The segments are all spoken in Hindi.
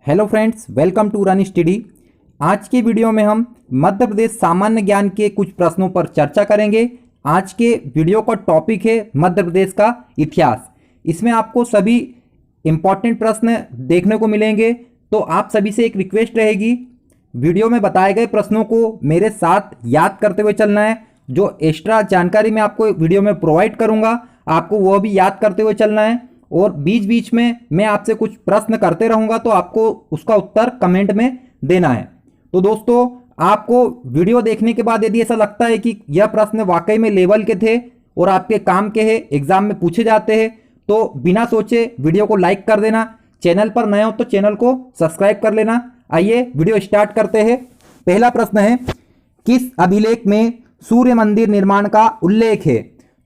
Hello friends, welcome to Run Study. आज की वीडियो में हम मध्य प्रदेश सामान्य ज्ञान के कुछ प्रश्नों पर चर्चा करेंगे। आज के वीडियो का टॉपिक है मध्य प्रदेश का इतिहास। इसमें आपको सभी इम्पॉर्टेंट प्रश्न देखने को मिलेंगे, तो आप सभी से एक रिक्वेस्ट रहेगी, वीडियो में बताए गए प्रश्नों को मेरे साथ याद करते हुए चलना है। जो एक्स्ट्रा जानकारी मैं आपको वीडियो में प्रोवाइड करूँगा, आपको वह भी याद करते हुए चलना है। और बीच बीच में मैं आपसे कुछ प्रश्न करते रहूंगा, तो आपको उसका उत्तर कमेंट में देना है। तो दोस्तों, आपको वीडियो देखने के बाद यदि ऐसा लगता है कि यह प्रश्न वाकई में लेवल के थे और आपके काम के हैं, एग्जाम में पूछे जाते हैं, तो बिना सोचे वीडियो को लाइक कर देना। चैनल पर नए हो तो चैनल को सब्सक्राइब कर लेना। आइए वीडियो स्टार्ट करते हैं। पहला प्रश्न है, किस अभिलेख में सूर्य मंदिर निर्माण का उल्लेख है?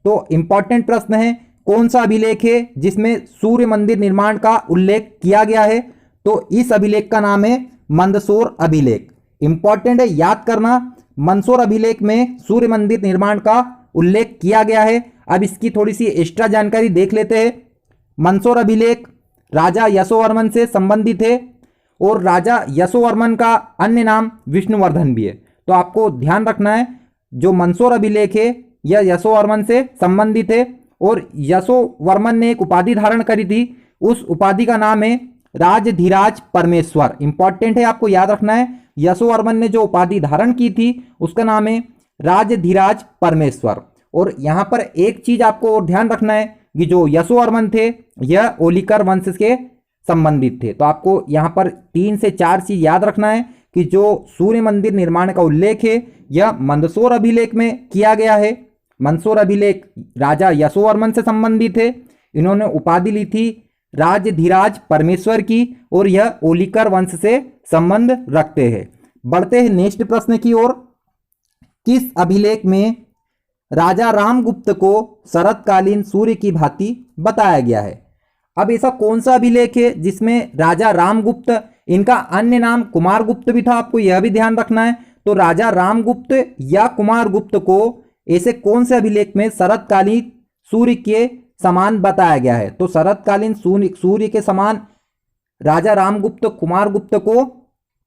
तो इंपॉर्टेंट प्रश्न है, कौन सा अभिलेख है जिसमें सूर्य मंदिर निर्माण का उल्लेख किया गया है? तो इस अभिलेख का नाम है मंदसौर अभिलेख। इंपॉर्टेंट है, याद करना। मंदसौर अभिलेख में सूर्य मंदिर निर्माण का उल्लेख किया गया है। अब इसकी थोड़ी सी एक्स्ट्रा जानकारी देख लेते हैं। मंदसौर अभिलेख राजा यशोवर्मन से संबंधित है और राजा यशोवर्मन का अन्य नाम विष्णुवर्धन भी है। तो आपको ध्यान रखना है, जो मंदसौर अभिलेख है यह यशोवर्मन से संबंधित है और यशोवर्मन ने एक उपाधि धारण करी थी। उस उपाधि का नाम है राजधिराज परमेश्वर। इंपॉर्टेंट है, आपको याद रखना है। यशोवर्मन ने जो उपाधि धारण की थी उसका नाम है राजधिराज परमेश्वर। और यहां पर एक चीज आपको और ध्यान रखना है कि जो यशोवर्मन थे यह ओलिकर वंश के संबंधित थे। तो आपको यहां पर 3 से 4 चीज याद रखना है कि जो सूर्य मंदिर निर्माण का उल्लेख है यह मंदसौर अभिलेख में किया गया है। मंदसौर अभिलेख राजा यशोवर्मन से संबंधित है। इन्होंने उपाधि ली थी राजधिराज परमेश्वर की और यह ओलिकर वंश से संबंध रखते हैं। बढ़ते हैं नेक्स्ट प्रश्न की ओर। किस अभिलेख में राजा रामगुप्त को शरतकालीन सूर्य की भांति बताया गया है? अब ऐसा कौन सा अभिलेख है जिसमें राजा रामगुप्त, इनका अन्य नाम कुमारगुप्त भी था, आपको यह भी ध्यान रखना है। तो राजा रामगुप्त या कुमारगुप्त को ऐसे कौन से अभिलेख में शरतकालीन सूर्य के समान बताया गया है? तो शरतकालीन सूर्य के समान राजा रामगुप्त कुमारगुप्त को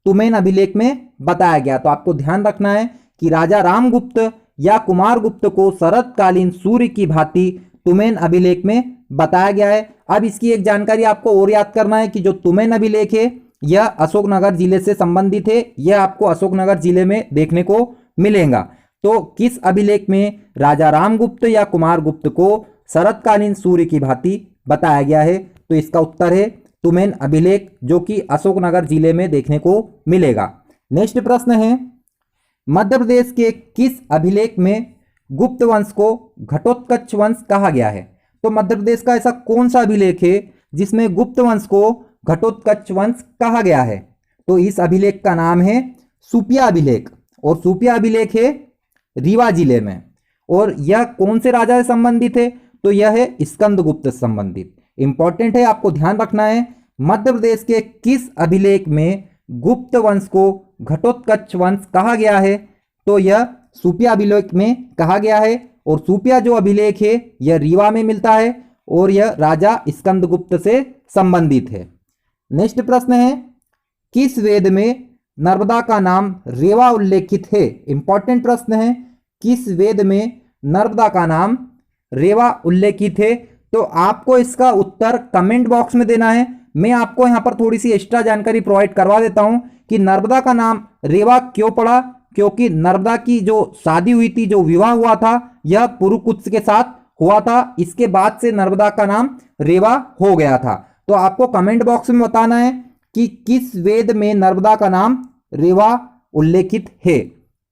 तुमेन अभिलेख में बताया गया। तो आपको ध्यान रखना है कि राजा रामगुप्त या कुमारगुप्त को शरतकालीन सूर्य की भांति तुमेन अभिलेख में बताया गया है। अब इसकी एक जानकारी आपको और याद करना है कि जो तुमेन अभिलेख है यह अशोकनगर जिले से संबंधित है। यह आपको अशोकनगर जिले में देखने को मिलेगा। तो किस अभिलेख में राजा रामगुप्त या कुमारगुप्त को शरतकालीन सूर्य की भांति बताया गया है? तो इसका उत्तर है तुमेन अभिलेख, जो कि अशोकनगर जिले में देखने को मिलेगा। नेक्स्ट प्रश्न है, मध्य प्रदेश के किस अभिलेख में गुप्त वंश को घटोत्कच वंश कहा गया है? तो मध्य प्रदेश का ऐसा कौन सा अभिलेख है जिसमें गुप्त वंश को घटोत्कच वंश कहा गया है? तो इस अभिलेख का नाम है सुपिया अभिलेख और सुपिया अभिलेख है रीवा जिले में। और यह कौन से राजा से संबंधित है? तो यह है स्कंदगुप्त से संबंधित। इंपॉर्टेंट है, आपको ध्यान रखना है, मध्य प्रदेश के किस अभिलेख में गुप्त वंश को घटोत्कच वंश कहा गया है? तो यह सुपिया अभिलेख में कहा गया है। और सुपिया जो अभिलेख है यह रीवा में मिलता है और यह राजा स्कंदगुप्त से संबंधित है। नेक्स्ट प्रश्न है, किस वेद में नर्मदा का नाम रेवा उल्लेखित है? इंपॉर्टेंट प्रश्न है, किस वेद में नर्मदा का नाम रेवा उल्लेखित है? तो आपको इसका उत्तर कमेंट बॉक्स में देना है। मैं आपको यहां पर थोड़ी सी एक्स्ट्रा जानकारी प्रोवाइड करवा देता हूं कि नर्मदा का नाम रेवा क्यों पड़ा। क्योंकि नर्मदा की जो शादी हुई थी, जो विवाह हुआ था, यह पुरुकुत्स के साथ हुआ था। इसके बाद से नर्मदा का नाम रेवा हो गया था। तो आपको कमेंट बॉक्स में बताना है कि किस वेद में नर्मदा का नाम रेवा उल्लेखित है।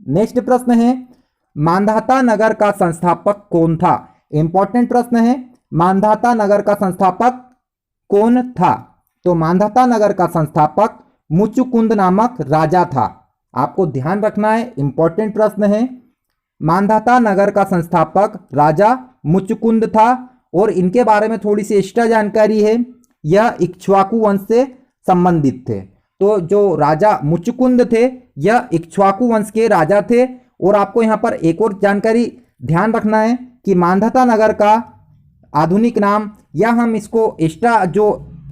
नेक्स्ट प्रश्न है, मांधाता नगर का संस्थापक कौन था? इंपॉर्टेंट प्रश्न है, मांधाता नगर का संस्थापक कौन था? तो मांधाता नगर का संस्थापक मुचुकुंद नामक राजा था। आपको ध्यान रखना है, इंपॉर्टेंट प्रश्न है। मांधाता नगर का संस्थापक राजा मुचुकुंद था और इनके बारे में थोड़ी सी एक्स्ट्रा जानकारी है, यह इक्ष्वाकु वंश से संबंधित थे। तो जो राजा मुचुकुंद थे यह इक्ष्वाकु वंश के राजा थे। और आपको यहाँ पर एक और जानकारी ध्यान रखना है कि मांधाता नगर का आधुनिक नाम, या हम इसको एक्स्ट्रा जो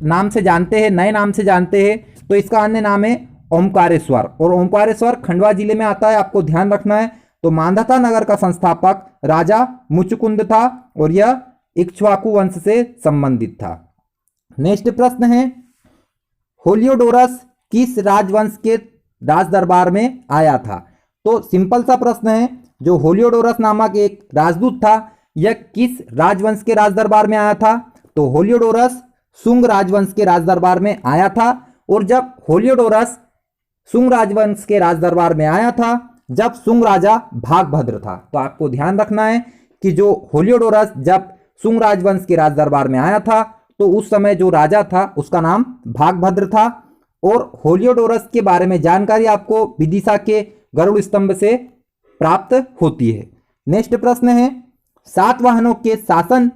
नाम से जानते हैं, नए नाम से जानते हैं, तो इसका अन्य नाम है ओमकारेश्वर, और ओमकारेश्वर खंडवा जिले में आता है, आपको ध्यान रखना है। तो मांधाता नगर का संस्थापक राजा मुचुकुंद था और यह इक्ष्वाकु वंश से संबंधित था। नेक्स्ट प्रश्न है, होलियोडोरस किस राजवंश के राज दरबार में आया था? तो सिंपल सा प्रश्न है, जो होलियोडोरस नामक एक राजदूत था यह किस राजवंश के राज दरबार में आया था? तो होलियोडोरस शुंग राजवंश के राज दरबार में आया था। और जब होलियोडोरस शुंग राजवंश के राज दरबार में आया था जब शुंग राजा भागभद्र था। तो आपको ध्यान रखना है कि जो होलियोडोरस जब शुंग राजवंश के राज दरबार में आया था तो उस समय जो राजा था उसका नाम भागभद्र था। और होलियोडोरस के बारे में जानकारी आपको विदिशा के गरुड़ स्तंभ से प्राप्त होती है। नेक्स्ट प्रश्न है, सातवाहनों के शासन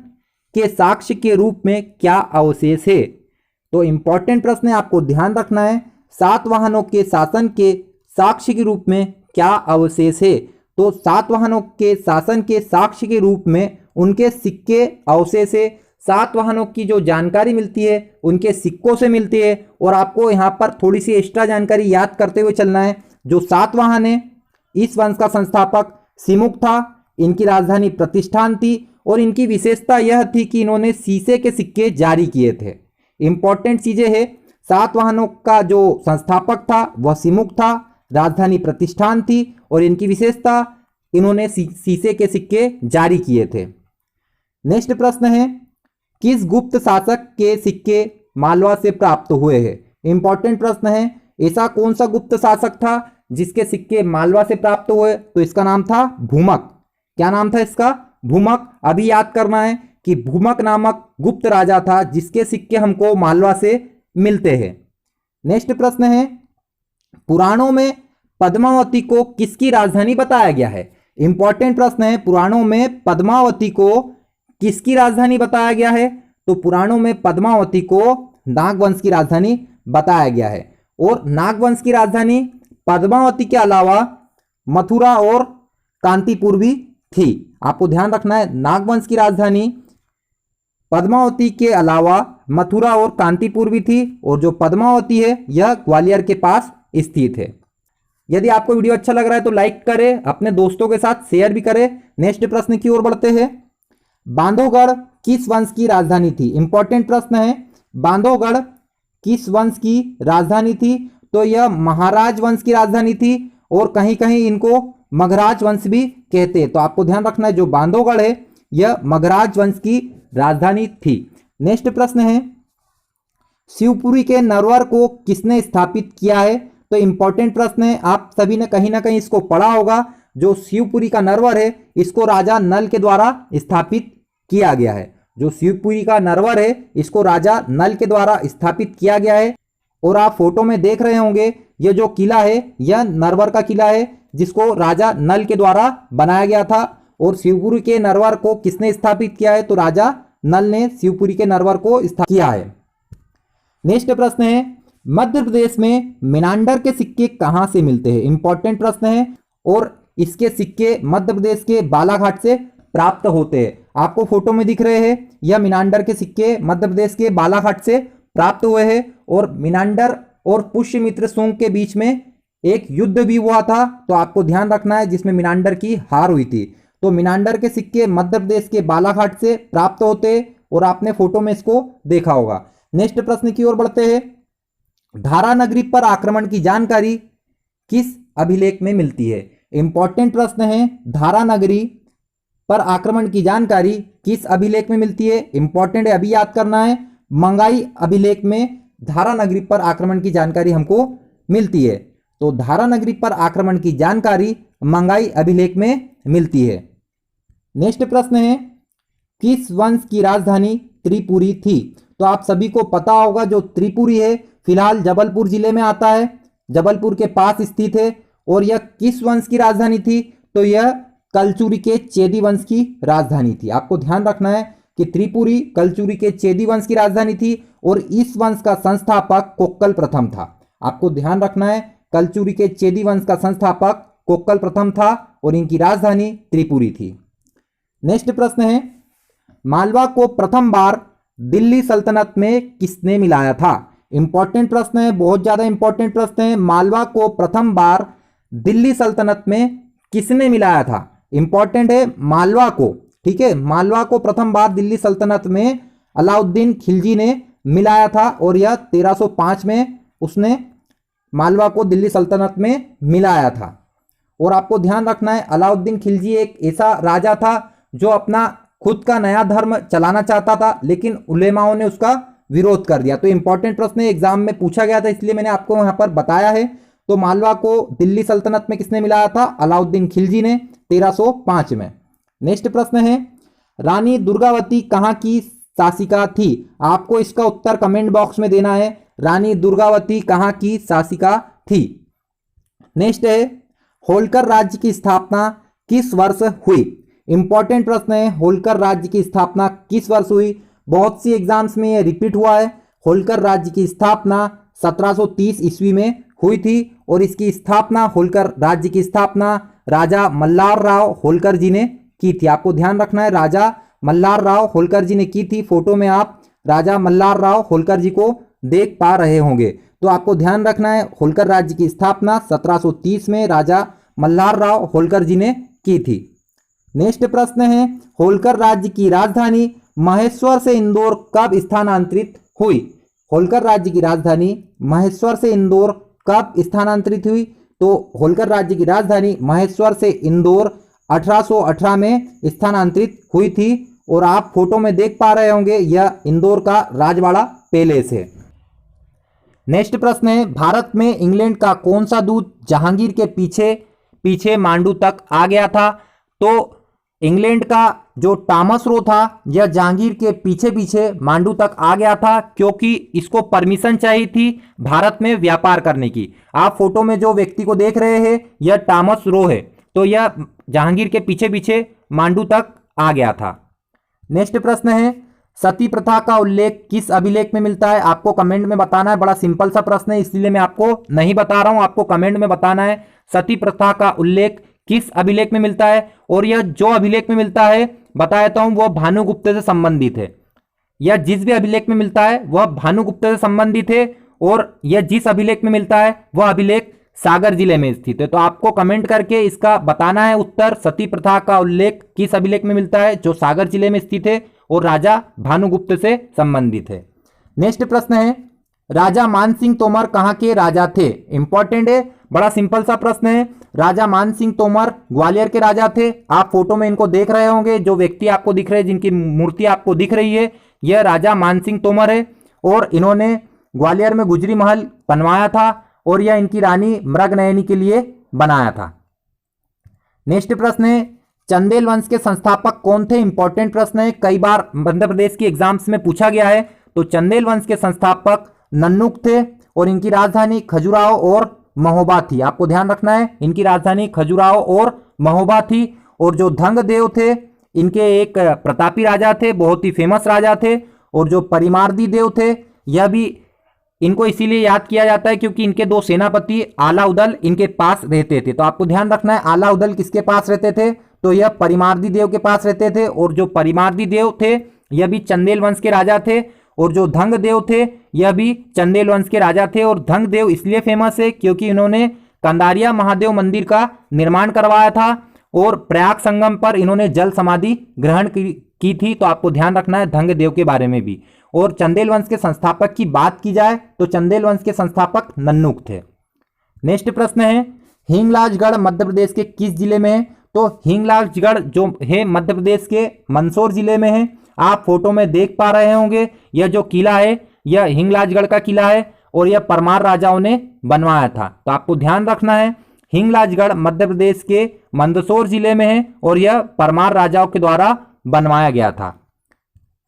के साक्ष्य के रूप में क्या अवशेष है? तो इंपॉर्टेंट प्रश्न है, आपको ध्यान रखना है, सातवाहनों के शासन के साक्ष्य के रूप में क्या अवशेष है? तो सातवाहनों के शासन के साक्ष्य के रूप में उनके सिक्के अवशेष है। सातवाहनों की जो जानकारी मिलती है उनके सिक्कों से मिलती है। और आपको यहाँ पर थोड़ी सी एक्स्ट्रा जानकारी याद करते हुए चलना है। जो सातवाहन है इस वंश का संस्थापक सिमुक था, इनकी राजधानी प्रतिष्ठान थी और इनकी विशेषता यह थी कि इन्होंने शीशे के सिक्के जारी किए थे। इंपॉर्टेंट चीजें है, सातवाहनों का जो संस्थापक था वह सिमुक था, राजधानी प्रतिष्ठान थी और इनकी विशेषता इन्होंने शीशे के सिक्के जारी किए थे। नेक्स्ट प्रश्न है, किस गुप्त शासक के सिक्के मालवा से प्राप्त हुए हैं? इंपॉर्टेंट प्रश्न है, ऐसा कौन सा गुप्त शासक था जिसके सिक्के मालवा से प्राप्त हुए? तो इसका नाम था भूमक। क्या नाम था इसका? भूमक। अभी याद करना है कि भूमक नामक गुप्त राजा था जिसके सिक्के हमको मालवा से मिलते हैं। नेक्स्ट प्रश्न है, पुराणों में पद्मावती को किसकी राजधानी बताया गया है? इंपॉर्टेंट प्रश्न है, पुराणों में पद्मावती को किसकी राजधानी बताया गया है? तो पुराणों में पद्मावती को नागवंश की राजधानी बताया गया है। और नागवंश की राजधानी पद्मावती के अलावा मथुरा और कांतिपुर भी थी। आपको ध्यान रखना है, नागवंश की राजधानी पद्मावती के अलावा मथुरा और कांतिपुर भी थी और जो पद्मावती है यह ग्वालियर के पास स्थित है। यदि आपको वीडियो अच्छा लग रहा है तो लाइक करें, अपने दोस्तों के साथ शेयर भी करें। नेक्स्ट प्रश्न की ओर बढ़ते हैं, बांधवगढ़ किस वंश की राजधानी थी? इंपॉर्टेंट प्रश्न है, बांधवगढ़ किस वंश की राजधानी थी? तो यह महाराज वंश की राजधानी थी और कहीं कहीं इनको मगराज वंश भी कहते हैं। तो आपको ध्यान रखना है, जो बांधवगढ़ है यह मगराज वंश की राजधानी थी। नेक्स्ट प्रश्न है, शिवपुरी के नरवर को किसने स्थापित किया है? तो इंपॉर्टेंट प्रश्न है, आप सभी ने कहीं ना कहीं इसको पढ़ा होगा। जो शिवपुरी का नरवर है इसको राजा नल के द्वारा स्थापित किया गया है। जो शिवपुरी का नरवर है इसको राजा नल के द्वारा स्थापित किया गया है। और आप फोटो में देख रहे होंगे यह जो किला है यह नरवर का किला है जिसको राजा नल के द्वारा बनाया गया था। और शिवपुरी के नरवर को किसने स्थापित किया है? तो राजा नल ने शिवपुरी के नरवर को स्थापित किया है। नेक्स्ट प्रश्न है, मध्य प्रदेश में मिनांडर के सिक्के कहां से मिलते हैं? इंपॉर्टेंट प्रश्न है और इसके सिक्के मध्य प्रदेश के बालाघाट से प्राप्त होते हैं। आपको फोटो में दिख रहे हैं, यह मिनांडर के सिक्के मध्य प्रदेश के बालाघाट से प्राप्त हुए हैं। और मिनांडर और पुष्यमित्र शुंग के बीच में एक युद्ध भी हुआ था, तो आपको ध्यान रखना है, जिसमें मिनांडर की हार हुई थी। तो मिनांडर के सिक्के मध्य प्रदेश के बालाघाट से प्राप्त होते और आपने फोटो में इसको देखा होगा। नेक्स्ट प्रश्न की ओर बढ़ते हैं, धारा नगरी पर आक्रमण की जानकारी किस अभिलेख में मिलती है? इंपॉर्टेंट प्रश्न है, धारा नगरी पर आक्रमण की जानकारी किस अभिलेख में मिलती है? इंपॉर्टेंट है, अभी याद करना है, मंगाई अभिलेख में धारा नगरी पर आक्रमण की जानकारी हमको मिलती है। तो धारा नगरी पर आक्रमण की जानकारी मंगाई अभिलेख में मिलती है। नेक्स्ट प्रश्न है, किस वंश की राजधानी त्रिपुरी थी? तो आप सभी को पता होगा, जो त्रिपुरी है फिलहाल जबलपुर जिले में आता है, जबलपुर के पास स्थित है। और यह किस वंश की राजधानी थी? तो यह कलचुरी के चेदी वंश की राजधानी थी। आपको ध्यान रखना है कि त्रिपुरी कलचुरी के चेदी वंश की राजधानी थी और इस वंश का संस्थापक कोक्कल प्रथम था। आपको ध्यान रखना है, कलचुरी के चेदी वंश का संस्थापक कोक्कल प्रथम था और इनकी राजधानी त्रिपुरी थी। नेक्स्ट प्रश्न है, मालवा को प्रथम बार दिल्ली सल्तनत में किसने मिलाया था? इंपॉर्टेंट प्रश्न है, बहुत ज्यादा इंपॉर्टेंट प्रश्न है। मालवा को प्रथम बार दिल्ली सल्तनत में किसने मिलाया था? इंपॉर्टेंट है मालवा को, ठीक है। मालवा को प्रथम बार दिल्ली सल्तनत में अलाउद्दीन खिलजी ने मिलाया था और यह 1305 में उसने मालवा को दिल्ली सल्तनत में मिलाया था। और आपको ध्यान रखना है अलाउद्दीन खिलजी एक ऐसा राजा था जो अपना खुद का नया धर्म चलाना चाहता था, लेकिन उलेमाओं ने उसका विरोध कर दिया। तो इंपॉर्टेंट प्रश्न एग्जाम में पूछा गया था, इसलिए मैंने आपको यहां पर बताया है। तो मालवा को दिल्ली सल्तनत में किसने मिलाया था? अलाउद्दीन खिलजी ने 1305 में। नेक्स्ट प्रश्न है, रानी दुर्गावती कहां की शासिका थी? आपको इसका उत्तर कमेंट बॉक्स में देना है। रानी दुर्गावती कहां की शासिका थी? नेक्स्ट है, होलकर राज्य की स्थापना किस वर्ष हुई? इंपॉर्टेंट प्रश्न है, होलकर राज्य की स्थापना किस वर्ष हुई? बहुत सी एग्जाम्स में यह रिपीट हुआ है। होलकर राज्य की स्थापना 1730 ईस्वी में हुई थी और इसकी स्थापना, होलकर राज्य की स्थापना राजा मल्हार राव होलकर जी ने की थी। आपको ध्यान रखना है राजा मल्हार राव होलकर जी ने की थी। फोटो में आप राजा मल्हार राव होलकर जी को देख पा रहे होंगे। तो आपको ध्यान रखना है होलकर राज्य की स्थापना 1730 में राजा मल्हार राव होलकर जी ने की थी। नेक्स्ट प्रश्न है, होलकर राज्य की राजधानी महेश्वर से इंदौर कब स्थानांतरित हुई? होलकर राज्य की राजधानी महेश्वर से इंदौर कब स्थानांतरित हुई? तो होलकर राज्य की राजधानी महेश्वर से इंदौर 1818 में स्थानांतरित हुई थी और आप फोटो में देख पा रहे होंगे यह इंदौर का राजवाड़ा पैलेस है। नेक्स्ट प्रश्न है, भारत में इंग्लैंड का कौन सा दूत जहांगीर के पीछे पीछे मांडू तक आ गया था? तो इंग्लैंड का जो टॉमस रो था यह जहांगीर के पीछे पीछे मांडू तक आ गया था, क्योंकि इसको परमिशन चाहिए थी भारत में व्यापार करने की। आप फोटो में जो व्यक्ति को देख रहे हैं यह टॉमस रो है, तो यह जहांगीर के पीछे पीछे मांडू तक आ गया था। नेक्स्ट प्रश्न है, सती प्रथा का उल्लेख किस अभिलेख में मिलता है? आपको कमेंट में बताना है। बड़ा सिंपल सा प्रश्न है, इसलिए मैं आपको नहीं बता रहा हूं, आपको कमेंट में बताना है सती प्रथा का उल्लेख किस अभिलेख में मिलता है। और यह जो अभिलेख में मिलता है बता देता हूं वह भानुगुप्त से संबंधित है। यह जिस भी अभिलेख में मिलता है वह भानुगुप्त से संबंधित है और यह जिस अभिलेख में मिलता है वह अभिलेख सागर जिले में स्थित है। तो आपको कमेंट करके इसका बताना है उत्तर, सती प्रथा का उल्लेख किस अभिलेख में मिलता है जो सागर जिले में स्थित है और राजा भानुगुप्त से संबंधित है। नेक्स्ट प्रश्न है, राजा मानसिंह तोमर कहां के राजा थे? इंपॉर्टेंट है, बड़ा सिंपल सा प्रश्न है। राजा मानसिंह तोमर ग्वालियर के राजा थे। आप फोटो में इनको देख रहे होंगे, जो व्यक्ति आपको दिख रहे हैं, जिनकी मूर्ति आपको दिख रही है, यह राजा मानसिंह तोमर है और इन्होंने ग्वालियर में गुजरी महल बनवाया था और यह इनकी रानी मृगनयनी के लिए बनाया था। नेक्स्ट प्रश्न है, चंदेल वंश के संस्थापक कौन थे? इंपॉर्टेंट प्रश्न है, कई बार मध्य प्रदेश की एग्जाम्स में पूछा गया है। तो चंदेल वंश के संस्थापक नन्नुक थे और इनकी राजधानी खजुराहो और महोबा थी। आपको ध्यान रखना है इनकी राजधानी खजुराहो और महोबा थी। और जो धंगदेव थे इनके एक प्रतापी राजा थे, बहुत ही फेमस राजा थे। और जो परिमार्दी देव थे यह भी इनको इसीलिए याद किया जाता है क्योंकि इनके दो सेनापति आलाउदल इनके पास रहते थे। तो आपको ध्यान रखना है आलाउदल किसके पास रहते थे? तो यह परिमार्दी देव के पास रहते थे। और जो परिमार्दी देव थे यह भी चंदेल वंश के राजा थे और जो धंग देव थे यह भी चंदेल वंश के राजा थे। और धंग देव इसलिए फेमस है क्योंकि इन्होंने कंदारिया महादेव मंदिर का निर्माण करवाया था और प्रयाग संगम पर इन्होंने जल समाधि ग्रहण की थी। तो आपको ध्यान रखना है धंग देव के बारे में भी। और चंदेल वंश के संस्थापक की बात की जाए तो चंदेल वंश के संस्थापक नन्नुक थे। नेक्स्ट प्रश्न है, हिंगलाजगढ़ मध्य प्रदेश के किस जिले में है? तो हिंगलाजगढ़ जो है मध्य प्रदेश के मंदसौर जिले में है। आप फोटो में देख पा रहे होंगे यह जो किला है यह हिंगलाजगढ़ का किला है और यह परमार राजाओं ने बनवाया था। तो आपको ध्यान रखना है हिंगलाजगढ़ मध्य प्रदेश के मंदसौर जिले में है और यह परमार राजाओं के द्वारा बनवाया गया था।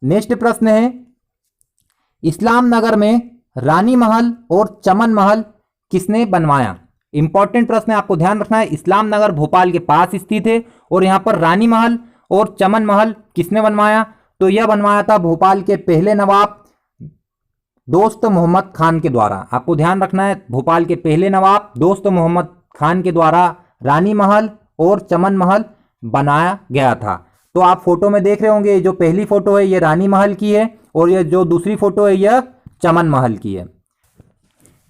नेक्स्ट प्रश्न है, इस्लाम नगर में रानी महल और चमन महल किसने बनवाया? इंपॉर्टेंट प्रश्न है, आपको ध्यान रखना है इस्लाम नगर भोपाल के पास स्थित है और यहां पर रानी महल और चमन महल किसने बनवाया? तो यह बनवाया था भोपाल के पहले नवाब दोस्त मोहम्मद खान के द्वारा। आपको ध्यान रखना है भोपाल के पहले नवाब दोस्त मोहम्मद खान के द्वारा रानी महल और चमन महल बनाया गया था। तो आप फोटो में देख रहे होंगे जो पहली फोटो है यह रानी महल की है और यह जो दूसरी फोटो है यह चमन महल की है।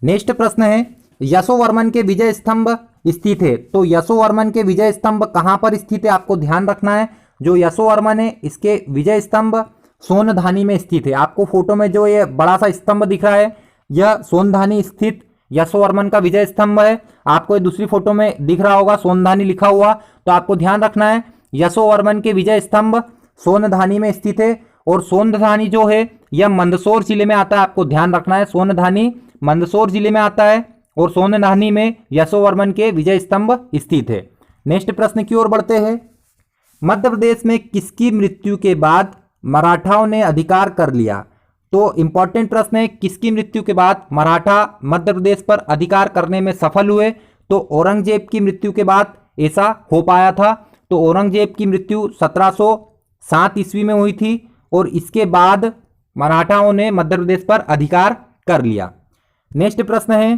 नेक्स्ट प्रश्न है, यशोवर्मन के विजय स्तंभ स्थित है। तो यशोवर्मन के विजय स्तंभ कहाँ पर स्थित है, आपको ध्यान रखना है। जो यशोवर्मन है इसके विजय स्तंभ सोनधानी में स्थित है। आपको फोटो में जो ये बड़ा सा स्तंभ दिख रहा है, यह सोनधानी स्थित यशोवर्मन का विजय स्तंभ है। आपको ये दूसरी फोटो में दिख रहा होगा सोनधानी लिखा हुआ। तो आपको ध्यान रखना है, यशोवर्मन के विजय स्तंभ सोनधानी में स्थित है। और सोनधानी जो है यह मंदसौर जिले में आता है। आपको ध्यान रखना है, सोनधानी मंदसौर जिले में आता है और सोनधानी में यशोवर्मन के विजय स्तंभ स्थित है। नेक्स्ट प्रश्न की ओर बढ़ते हैं। मध्य प्रदेश में किसकी मृत्यु के बाद मराठाओं ने अधिकार कर लिया। तो इंपॉर्टेंट प्रश्न है, किसकी मृत्यु के बाद मराठा मध्य प्रदेश पर अधिकार करने में सफल हुए। तो औरंगजेब की मृत्यु के बाद ऐसा हो पाया था। तो औरंगजेब की मृत्यु 1707 ईस्वी में हुई थी और इसके बाद मराठाओं ने मध्य प्रदेश पर अधिकार कर लिया। नेक्स्ट प्रश्न है,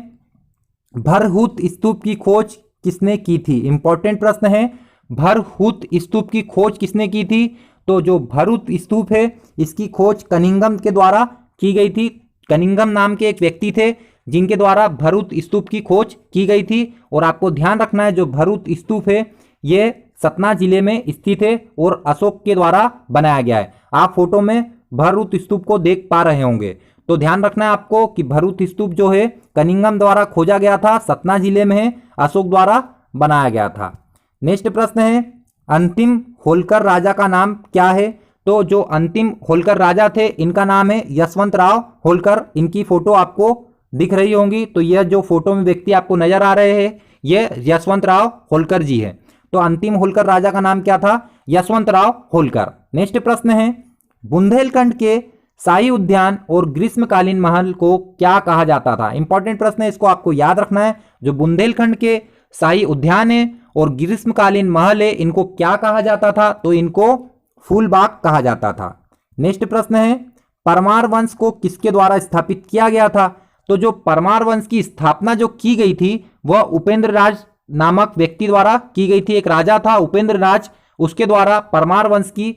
भरहुत स्तूप की खोज किसने की थी। इंपॉर्टेंट प्रश्न है, भरहुत स्तूप की खोज किसने की थी। तो जो भरहुत स्तूप है इसकी खोज कनिंघम के द्वारा की गई थी। कनिंघम नाम के एक व्यक्ति थे जिनके द्वारा भरहुत स्तूप की खोज की गई थी। और आपको ध्यान रखना है, जो भरहुत स्तूप है ये सतना जिले में स्थित है और अशोक के द्वारा बनाया गया है। आप फोटो में भरहुत स्तूप को देख पा रहे होंगे। तो ध्यान रखना है आपको कि भरहुत स्तूप जो है कनिंघम द्वारा खोजा गया था, सतना जिले में है, अशोक द्वारा बनाया गया था। नेक्स्ट प्रश्न है, अंतिम होलकर राजा का नाम क्या है। तो जो अंतिम होलकर राजा थे इनका नाम है यशवंतराव होलकर। इनकी फोटो आपको दिख रही होंगी। तो यह जो फोटो में व्यक्ति आपको नजर आ रहे हैं ये यशवंतराव होलकर जी है। तो अंतिम होलकर राजा का नाम क्या था, यशवंतराव होलकर। नेक्स्ट प्रश्न है, बुंदेलखंड के शाही उद्यान और ग्रीष्मकालीन महल को क्या कहा जाता था। इंपॉर्टेंट प्रश्न है, इसको आपको याद रखना है। जो बुंदेलखंड के शाही उद्यान है और ग्रीष्मकालीन महल है इनको क्या कहा जाता था। तो इनको फूलबाग कहा जाता था। नेक्स्ट प्रश्न है, परमार वंश को किसके द्वारा स्थापित किया गया था। तो जो परमार वंश की स्थापना जो की गई थी वह उपेंद्र राज नामक व्यक्ति द्वारा की गई थी। एक राजा था उपेंद्र राज, उसके द्वारा परमार वंश की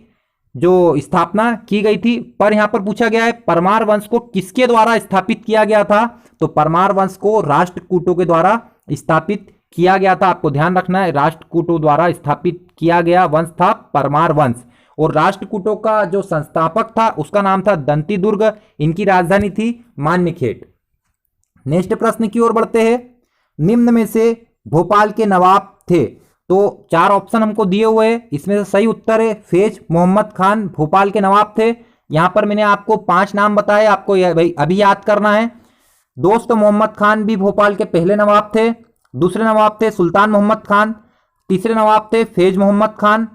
जो स्थापना की गई थी। पर यहां पर पूछा गया है परमार वंश को किसके द्वारा स्थापित किया गया था। तो परमार वंश को राष्ट्रकूटों के द्वारा स्थापित किया गया था। आपको ध्यान रखना है, राष्ट्रकूटों द्वारा स्थापित किया गया वंश था परमार वंश। और राष्ट्रकूटों का जो संस्थापक था उसका नाम था दंतीदुर्ग। इनकी राजधानी थी मान्यखेट। नेक्स्ट प्रश्न की ओर बढ़ते हैं, निम्न में से भोपाल के नवाब थे। तो 4 ऑप्शन हमको दिए हुए हैं, इसमें से सही उत्तर है फैज मोहम्मद खान भोपाल के नवाब थे। यहां पर मैंने आपको 5 नाम बताए, आपको अभी याद करना है। दोस्त मोहम्मद खान भी भोपाल के पहले नवाब थे। दूसरे नवाब थे सुल्तान मोहम्मद खान। तीसरे नवाब थे फैज मोहम्मद खान।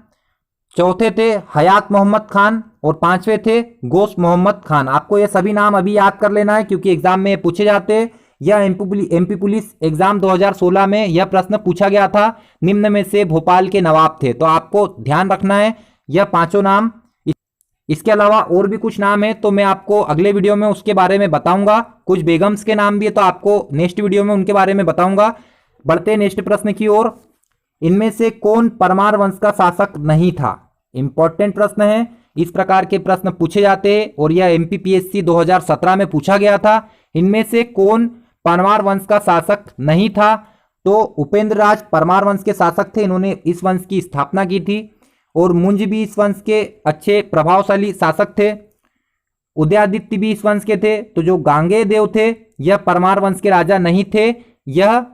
चौथे थे हयात मोहम्मद खान और 5वें थे गोश मोहम्मद खान। आपको ये सभी नाम अभी याद कर लेना है क्योंकि एग्जाम में पूछे जाते हैं। यह एमपी पुलिस एग्जाम 2016 में यह प्रश्न पूछा गया था, निम्न में से भोपाल के नवाब थे। तो आपको ध्यान रखना है यह 5 नाम। इसके अलावा और भी कुछ नाम है तो मैं आपको अगले वीडियो में उसके बारे में बताऊंगा। कुछ बेगम्स के नाम भी है तो आपको नेक्स्ट वीडियो में उनके बारे में बताऊंगा। बढ़ते नेक्स्ट प्रश्न की ओर, इनमें से कौन परमार वंश का शासक नहीं था। इंपॉर्टेंट प्रश्न है, इस प्रकार के प्रश्न पूछे जाते हैं और यह एमपीपीएससी 2017 में पूछा गया था। इनमें से कौन परमार वंश का शासक नहीं था। तो उपेंद्र राज परमार वंश के शासक थे, इन्होंने इस वंश की स्थापना की थी। और मुंज भी इस वंश के अच्छे प्रभावशाली शासक थे। उदयादित्य भी इस वंश के थे। तो जो गांगेय देव थे यह परमार वंश के राजा नहीं थे, यह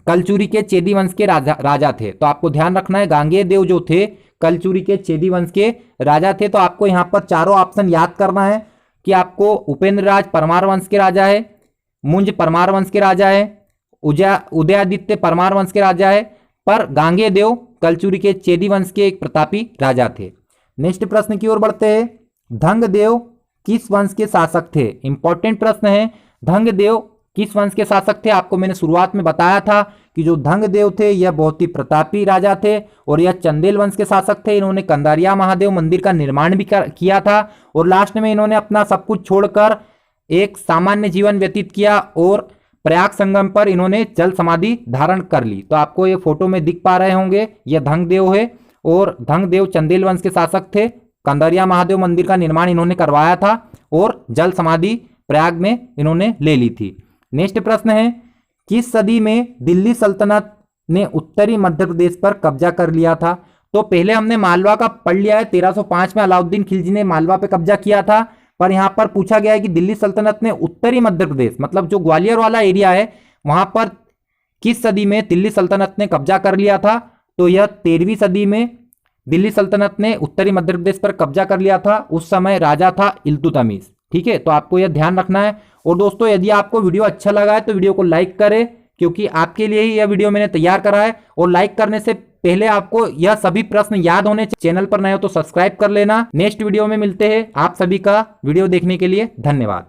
कलचुरी के चेदी वंश के राजा थे। तो आपको ध्यान रखना है, गांगेय देव जो थे कलचुरी के चेदी वंश के राजा थे। तो आपको यहाँ पर चारों ऑप्शन याद करना है कि आपको उपेंद्र राज परमार वंश के राजा है, मुंज परमार वंश के राजा है, उदयादित्य परमार वंश के राजा है, पर गांगेय देव कलचुरी के चेदी वंश के एक प्रतापी राजा थे। नेक्स्ट प्रश्न की ओर बढ़ते हैं, धंगदेव किस वंश के शासक थे। इंपॉर्टेंट प्रश्न है, धंगदेव किस वंश के शासक थे। आपको मैंने शुरुआत में बताया था कि जो धंगदेव थे यह बहुत ही प्रतापी राजा थे और यह चंदेल वंश के शासक थे। इन्होंने कंदारिया महादेव मंदिर का निर्माण भी किया था और लास्ट में इन्होंने अपना सब कुछ छोड़कर एक सामान्य जीवन व्यतीत किया और प्रयाग संगम पर इन्होंने जल समाधि धारण कर ली। तो आपको ये फोटो में दिख पा रहे होंगे, यह धंगदेव है और धंगदेव चंदेल वंश के शासक थे। कंदारिया महादेव मंदिर का निर्माण इन्होंने करवाया था और जल समाधि प्रयाग में इन्होंने ले ली थी। नेक्स्ट प्रश्न है, किस सदी में दिल्ली सल्तनत ने उत्तरी मध्य प्रदेश पर कब्जा कर लिया था? तो पहले हमने मालवा का पढ़ लिया है, 1305 में अलाउद्दीन खिलजी ने मालवा पे कब्जा किया था। पर यहां पर पूछा गया है कि दिल्ली सल्तनत ने उत्तरी मध्य प्रदेश मतलब जो ग्वालियर वाला एरिया है वहां पर किस सदी में दिल्ली सल्तनत ने कब्जा कर लिया था? तो यह 13वीं सदी में दिल्ली सल्तनत ने उत्तरी मध्य प्रदेश पर कब्जा कर लिया था। उस समय राजा था इल्तुतमिश। ठीक है, तो आपको यह ध्यान रखना है। और दोस्तों, यदि आपको वीडियो अच्छा लगा है तो वीडियो को लाइक करें, क्योंकि आपके लिए ही यह वीडियो मैंने तैयार करा है। और लाइक करने से पहले आपको यह सभी प्रश्न याद होने चाहिए। चैनल पर नए हो तो सब्सक्राइब कर लेना। नेक्स्ट वीडियो में मिलते हैं। आप सभी का वीडियो देखने के लिए धन्यवाद।